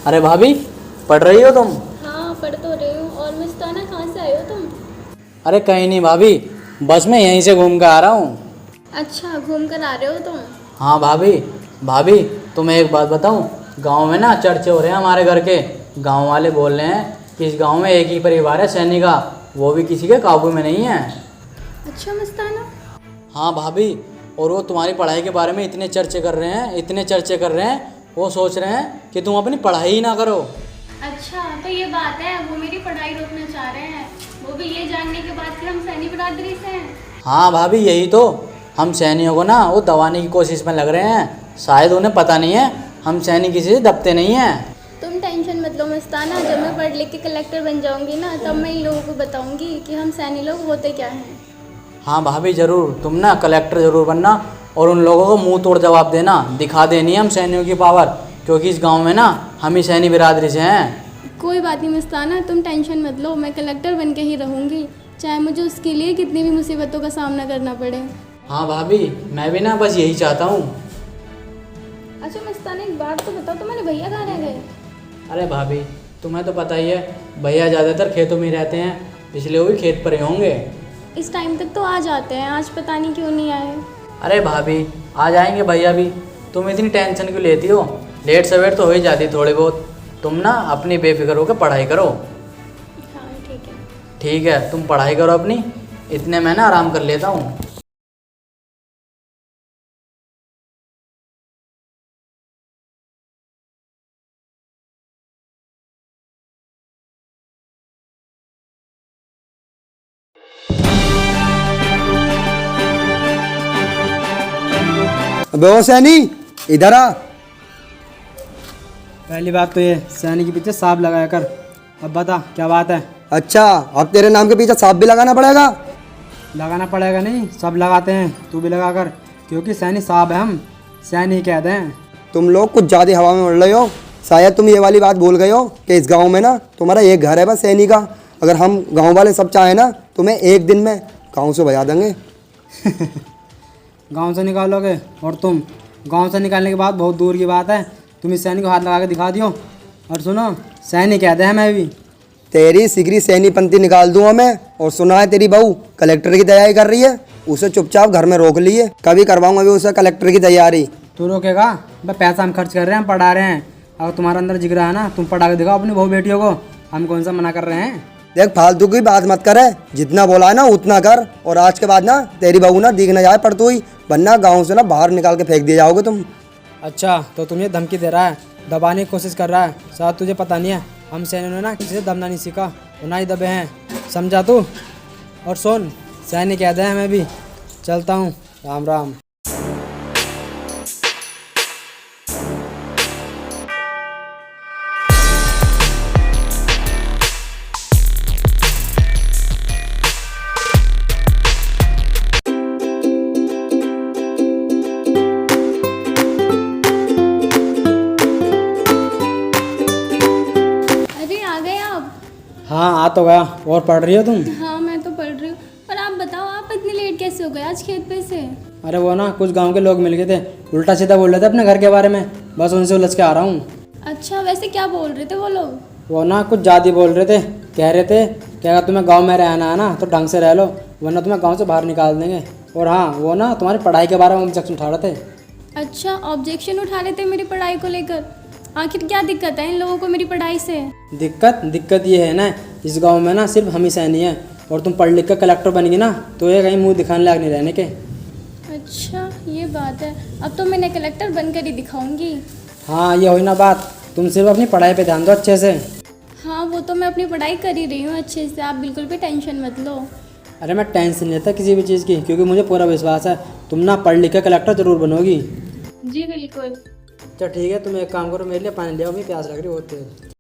अरे भाभी, पढ़ रही हो तुम? हाँ, पढ़ तो रही हूँ। और मुस्ताना, कहाँ से आए हो तुम? अरे कहीं नहीं भाभी, बस मैं यहीं से घूम कर आ रहा हूँ। अच्छा, घूम कर आ रहे हो तुम? हाँ भाभी। भाभी, तुम्हें एक बात बताऊँ। गांव में ना चर्चे हो रहे हैं हमारे घर के। गांव वाले बोल रहे हैं कि इस गांव में एक ही परिवार है सैनी का, वो भी किसी के काबू में नहीं है। अच्छा मुस्ताना। हाँ भाभी, और वो तुम्हारी पढ़ाई के बारे में इतने चर्चे कर रहे हैं, इतने चर्चे कर रहे हैं। वो सोच रहे हैं कि तुम अपनी पढ़ाई ही ना करो। अच्छा, तो ये बात है, वो मेरी पढ़ाई रोकना चाह रहे हैं। वो भी ये जानने के बाद कि हम सैनी बिरादरी से हैं। हाँ भाभी, यही तो। हम सैनियों को ना वो दबाने की कोशिश में लग रहे हैं। शायद उन्हें पता नहीं है हम सैनिक किसी से दबते नहीं हैं। तुम टेंशन मत लो मुस्ताना, जब मैं पढ़ लिख के कलेक्टर बन जाऊंगी ना, तब मैं इन लोगों को बताऊंगी कि हम सैनी लोग होते क्या हैं। हाँ भाभी ज़रूर, तुम ना कलेक्टर ज़रूर बनना और उन लोगों को मुंह तोड़ जवाब देना, दिखा देनी है हम सैनियों की पावर। क्योंकि इस गांव में ना हम ही सैनी बिरादरी से हैं। कोई बात नहीं मुस्ताना, तुम टेंशन मत लो, मैं कलेक्टर बन के ही रहूंगी, चाहे मुझे उसके लिए कितनी भी मुसीबतों का सामना करना पड़े। हाँ भाभी, मैं भी ना बस यही चाहता हूँ। अच्छा मुस्ताना, एक बात तो बताओ, तुम्हारे भैया कहाँ रह गए? अरे भाभी, तुम्हें तो पता ही है, भैया ज़्यादातर खेतों में ही रहते हैं, इसलिए वो भी खेत पर ही होंगे। इस टाइम तक तो आ जाते हैं, आज पता नहीं क्यों नहीं आए। अरे भाभी, आ जाएंगे भैया भी। तुम इतनी टेंशन क्यों लेती हो? लेट सवेर तो हो ही जाती थोड़ी बहुत। तुम ना अपनी बेफिक्र होकर पढ़ाई करो। हाँ ठीक है। ठीक है, तुम पढ़ाई करो अपनी। इतने मैं ना आराम कर लेता हूँ। अबे ओ सैनी, इधर आ। पहली बात तो ये सैनी के पीछे सांप लगाया कर। अब बता क्या बात है। अच्छा, अब तेरे नाम के पीछे सांप भी लगाना पड़ेगा? लगाना पड़ेगा नहीं, सब लगाते हैं, तू भी लगा कर। क्योंकि सैनी साहब है, हम सैनी कह दें। तुम लोग कुछ ज़्यादा हवा में उड़ रहे हो। शायद तुम ये वाली बात भूल गए हो कि इस गांव में ना तुम्हारा एक घर है बस सैनी का। अगर हम गांव वाले सब चाहें ना, तुम्हें एक दिन में गांव से बजा देंगे। गांव से निकालोगे? और तुम गांव से निकालने के बाद बहुत दूर की बात है, तुम इस सैनी को हाथ लगा के दिखा दियो। और सुनो, सैनी कह दे मैं भी। तेरी सिगरी सैनी पंथी निकाल दूंगा मैं। और सुना है तेरी बहू कलेक्टर की तैयारी कर रही है, उसे चुपचाप घर में रोक लिए। कभी करवाऊंगा अभी उसे कलेक्टर की तैयारी। तू रोकेगा? भाई पैसा हम खर्च कर रहे हैं, पढ़ा रहे हैं। अगर तुम्हारे अंदर जिगरा है ना, तुम पढ़ा के दिखाओ अपनी बहू बेटियों को। हम कौन सा मना कर रहे हैं? देख, फालतू की बात मत करे, जितना बोला है ना उतना कर। और आज के बाद ना तेरी बहू ना दिख ना जाए पड़तू ही, वरना गाँव से ना बाहर निकाल के फेंक दिए जाओगे तुम। अच्छा, तो तुम ये धमकी दे रहा है, दबाने की कोशिश कर रहा है। शायद तुझे पता नहीं है, हम सैनियों ने ना किसी से दबना नहीं सीखा, वो ना ही दबे हैं। समझा तू? और सुन, सैनिक कह दे मैं भी चलता हूँ। राम राम। अरे आ गए आप? हाँ, आ तो गया। और पढ़ रही हो तुम? हाँ मैं तो पढ़ रही हूँ। पर आप बताओ, आप इतनी लेट कैसे हो गए आज खेत पे से? अरे वो ना कुछ गांव के लोग मिल गए थे, उल्टा सीधा बोल रहे थे अपने घर के बारे में, बस उनसे उलझ के आ रहा हूँ। अच्छा, वैसे क्या बोल रहे थे वो लोग? वो ना कुछ ज़्यादा ही बोल रहे थे। कह रहे थे कि अगर तुम्हें गांव में रहना है ना तो ढंग से रह लो, वरना तुम्हें गांव से बाहर निकाल देंगे। और हाँ, वो ना तुम्हारी पढ़ाई के बारे में ऑब्जेक्शन उठा रहे थे। अच्छा, ऑब्जेक्शन उठा रहे थे मेरी पढ़ाई को लेकर? आखिर क्या दिक्कत है इन लोगों को मेरी पढ़ाई से? दिक्कत ये है ना, इस गांव में ना सिर्फ हम ही सैनी है, और तुम पढ़ लिख कर कलेक्टर बनेगी ना तो ये कहीं मुंह दिखाने लायक नहीं रहने के। अच्छा ये बात है, अब तो मैंने कलेक्टर बनकर ही दिखाऊंगी। हाँ, ये हुई ना बात। तुम सिर्फ अपनी पढ़ाई पे ध्यान दो अच्छे से। हाँ वो तो मैं अपनी पढ़ाई कर ही रही हूँ अच्छे से, आप बिल्कुल भी टेंशन मत लो। अरे मैं टेंशन नहीं लेता किसी भी चीज़ की, क्योंकि मुझे पूरा विश्वास है तुम ना पढ़ लिख कर कलेक्टर जरूर बनोगी। जी बिल्कुल। अच्छा ठीक है, तुम एक काम करो, मेरे लिए पानी ले आओ, मेरी प्यास लग रही है बहुत तेज।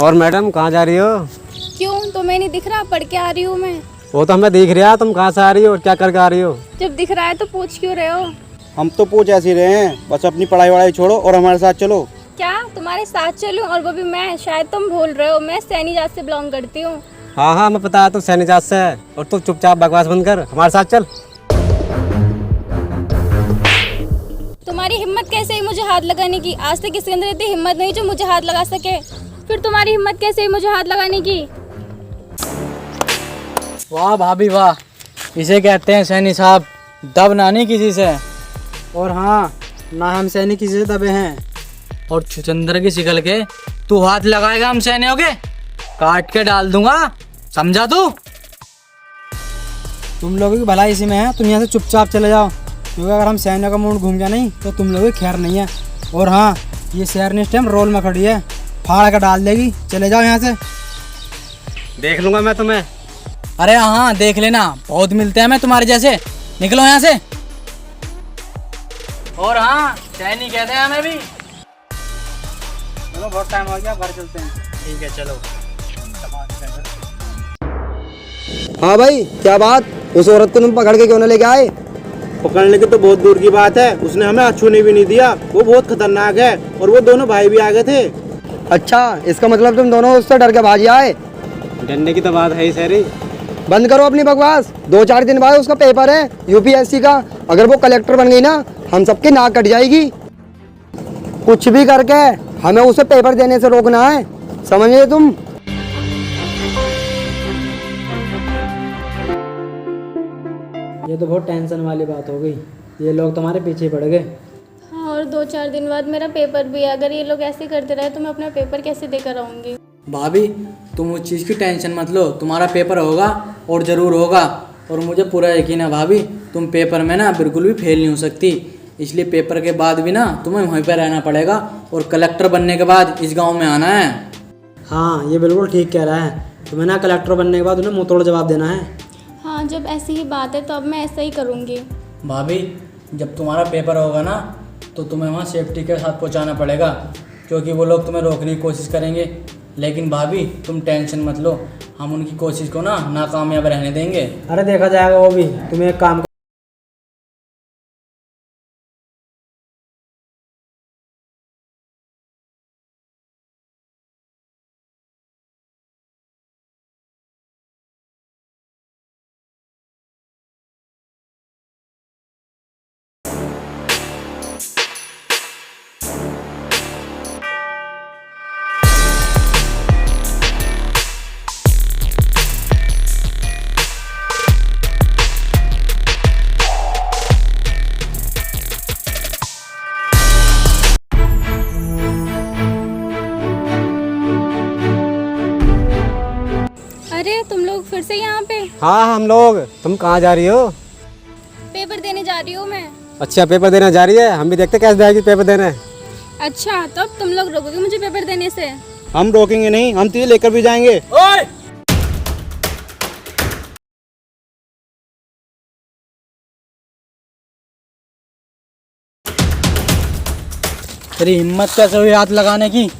और मैडम कहाँ जा रही हो? क्यों, तुम्हें नहीं दिख रहा? पढ़ के आ रही हूँ मैं। वो तो हमें दिख रहा है, तुम कहाँ से आ रही हो और क्या करके आ रही हो? जब दिख रहा है तो पूछ क्यों रहे हो? हम तो पूछ ऐसे ही रहे हैं, बस अपनी पढ़ाई वढ़ाई छोड़ो और हमारे साथ चलो। क्या तुम्हारे साथ चलूं? और वो भी मैं? शायद तुम भूल रहे हो, मैं सैनी जात से बिलोंग करती हूँ। हाँ हाँ हमें पता है तुम सैनी जात से है, और तुम चुपचाप बकवास बंद कर हमारे साथ चल। तुम्हारी हिम्मत कैसे हुई मुझे हाथ लगाने की? आज तक किसी के अंदर इतनी हिम्मत नहीं जो मुझे हाथ लगा सके। फिर तुम्हारी हिम्मत कैसे हुई मुझे हाथ लगाने की? वाह भाभी वाह, इसे कहते हैं सैनी साहब दब ना नहीं किसी से। और हाँ, ना हम सैनिक किसी से दबे हैं। और छुचंदर की शिकल के तू हाथ लगाएगा हम सैनियों के, काट के डाल दूंगा, समझा तू? तुम लोगों की भलाई इसी में है, तुम यहाँ से चुपचाप चले जाओ, क्योंकि अगर हम सैनियों का मूड घूम गया नहीं तो तुम लोगों की खैर नहीं है। और हाँ, ये शेरनी इस टाइम रोल में खड़ी है, फाड़ कर डाल देगी। चले जाओ यहाँ से। देख लूंगा मैं तुम्हें। अरे हाँ देख लेना, बहुत मिलते हैं मैं तुम्हारे जैसे, निकलो यहाँ से। और हाँ सैनी कहते हैं हमें भी। चलो बहुत टाइम हो गया, घर चलते हैं। ठीक है चलो। हाँ भाई, क्या बात? उस औरत को तुम पकड़ के क्यों ना लेके आए? पकड़ने की तो बहुत दूर की बात है, उसने हमें हाथ छूने भी नहीं दिया। वो बहुत खतरनाक है, और वो दोनों भाई भी आ गए थे। अच्छा, इसका मतलब तुम दोनों उससे डर के भाग आए। डरने की तो बात है ही सैरी। बंद करो अपनी बकवास। 2-4 दिन बाद उसका पेपर है यूपीएससी का। अगर वो कलेक्टर बन गई ना, हम सबकी नाक कट जाएगी। कुछ भी करके हमें उसे पेपर देने से रोकना है, समझे तुम? ये तो बहुत टेंशन वाली बात हो गई, ये लोग तुम्हारे पीछे पड़ गए। हाँ, और 2-4 दिन बाद मेरा पेपर भी है। अगर ये लोग ऐसे करते रहे तो मैं अपना पेपर कैसे देकर आऊँगी? भाभी तुम उस चीज़ की टेंशन मत लो, तुम्हारा पेपर होगा और ज़रूर होगा। और मुझे पूरा यकीन है भाभी, तुम पेपर में ना बिल्कुल भी फेल नहीं हो सकती। इसलिए पेपर के बाद भी ना तुम्हें वहीं पर रहना पड़ेगा, और कलेक्टर बनने के बाद इस गांव में आना है। हाँ, ये बिल्कुल ठीक कह रहा है। तुम्हें ना कलेक्टर बनने के बाद उन्हें मुंह तोड़ जवाब देना है। हाँ, जब ऐसी ही बात है तो अब मैं ऐसा ही करूँगी। भाभी जब तुम्हारा पेपर होगा ना तो तुम्हें वहाँ सेफ्टी के साथ पहुँचाना पड़ेगा, क्योंकि वो लोग तुम्हें रोकने की कोशिश करेंगे। लेकिन भाभी तुम टेंशन मत लो, हम उनकी कोशिश को ना नाकामयाब रहने देंगे। अरे देखा जाएगा वो भी। तुम्हें एक काम अरे तुम लोग फिर से यहाँ पे? हाँ हम लोग। तुम कहाँ जा रही हो? पेपर देने जा रही हूँ मैं। अच्छा पेपर देने जा रही है, हम भी देखते कैसे जाएगी पेपर देने। अच्छा, तो अब तुम लोग रोकोगे मुझे पेपर देने से? हम रोकेंगे नहीं, हम तुझे लेकर भी जाएंगे। ओए! तेरी हिम्मत कैसे हुई हाथ लगाने की?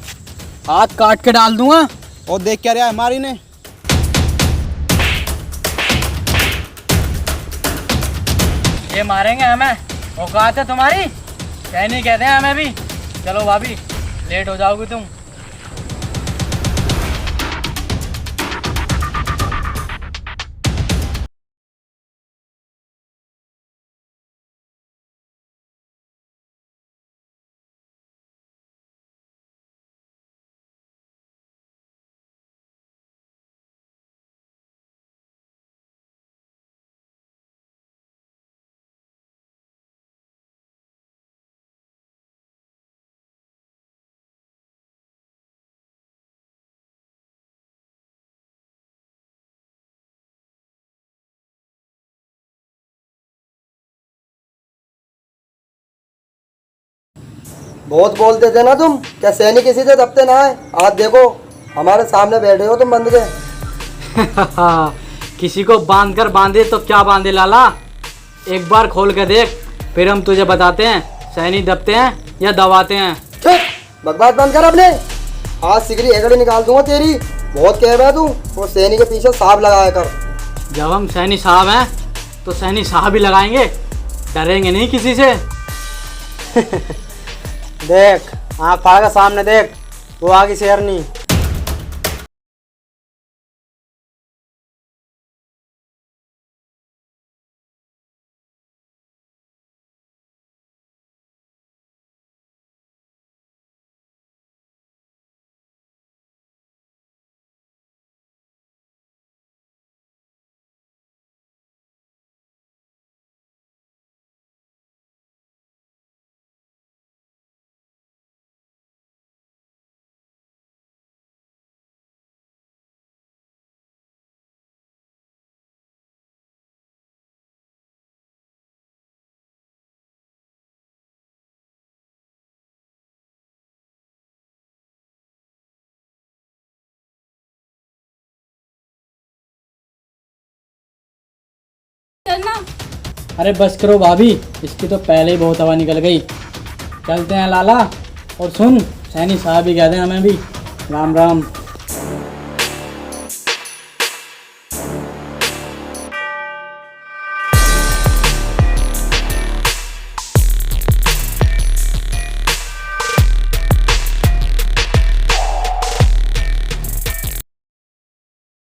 हाथ काट के डाल दूंगा। और देख क्या रहा है हमारी ने। ये मारेंगे हमें? औकात है तुम्हारी? कहनी कहते हैं हमें भी। चलो भाभी, लेट हो जाओगी तुम। बहुत बोलते थे ना तुम, क्या सैनिक किसी से दबते ना है? आज देखो हमारे सामने बैठे हो तुम बंद के। किसी को बांध कर बांधे तो क्या बांधे लाला, एक बार खोल के देख, फिर हम तुझे बताते हैं सैनी दबते हैं या दबाते हैं। ठीक, बकवास बंद कर अपने। आज सिगरी एकड़ी निकाल दूंगा तेरी। बहुत कह रहा है तू, वो सैनी के पीछे सांप लगाया कर। जब हम सैनी साहब हैं तो सैनी साहब ही लगाएंगे, डरेंगे नहीं किसी से। देख आँख फाड़ के सामने देख, वो आगे शेरनी। करना। अरे बस करो भाभी, इसकी तो पहले ही बहुत हवा निकल गई। चलते हैं लाला। और सुन, सैनी साहब ही कहते हैं हमें भी। राम राम।